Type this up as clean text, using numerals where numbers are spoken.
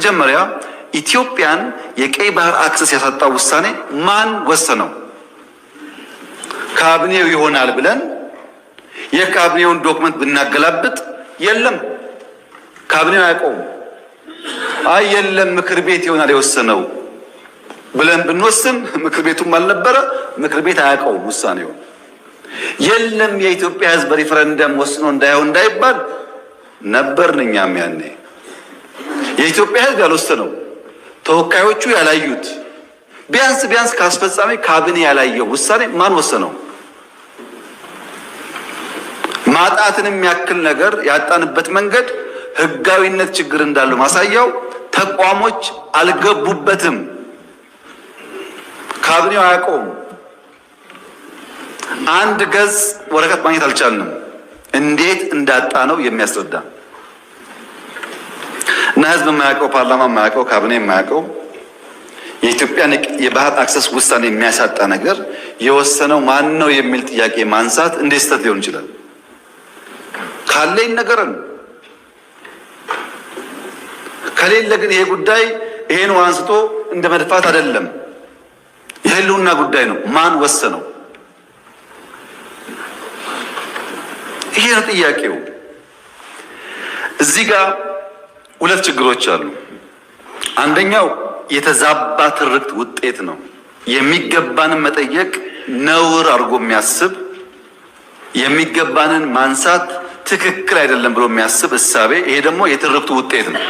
መጀመሪያ ኢትዮጵያን የቀይ ባህር አክሰስ ያሳጣው ውሳኔ ማን ወሰነው? ካቢኔው ይሆናል ብለን የካቢኔውን ዶክመንት ብናገላብጥ የለም፣ ካቢኔው አያውቀውም። አይ የለም ምክር ቤት ይሆናል የወሰነው ብለን ብንወስን ምክር ቤቱም አልነበረ፣ ምክር ቤት አያውቀውም ውሳኔው። የለም የኢትዮጵያ ሕዝብ በሪፈረንደም ወስኖ እንዳይሆን እንዳይባል ነበርን እኛም ያኔ። የኢትዮጵያ ሕዝብ ያልወሰነው ተወካዮቹ ያላዩት ቢያንስ ከአስፈጻሚ ካቢኔ ያላየው ውሳኔ ማን ወሰነው? ማጣትንም ያክል ነገር ያጣንበት መንገድ ህጋዊነት ችግር እንዳለው ማሳያው ተቋሞች አልገቡበትም። ካቢኔው አያውቀውም። አንድ ገጽ ወረቀት ማግኘት አልቻልንም። እንዴት እንዳጣ ነው የሚያስረዳ እና ህዝብ የማያውቀው ፓርላማ የማያውቀው ካቢኔ የማያውቀው የኢትዮጵያን የባህር አክሰስ ውሳኔ የሚያሳጣ ነገር የወሰነው ማን ነው የሚል ጥያቄ ማንሳት እንዴት ስህተት ሊሆን ይችላል? ካለ ይነገረን። ከሌለ ግን ይሄ ጉዳይ ይሄን አንስቶ እንደ መድፋት አይደለም፣ የህልውና ጉዳይ ነው። ማን ወሰነው? ይሄ ነው ጥያቄው። እዚህ ጋር ሁለት ችግሮች አሉ። አንደኛው የተዛባ ትርክት ውጤት ነው። የሚገባንን መጠየቅ ነውር አድርጎ የሚያስብ የሚገባንን ማንሳት ትክክል አይደለም ብሎ የሚያስብ እሳቤ፣ ይሄ ደግሞ የትርክቱ ውጤት ነው።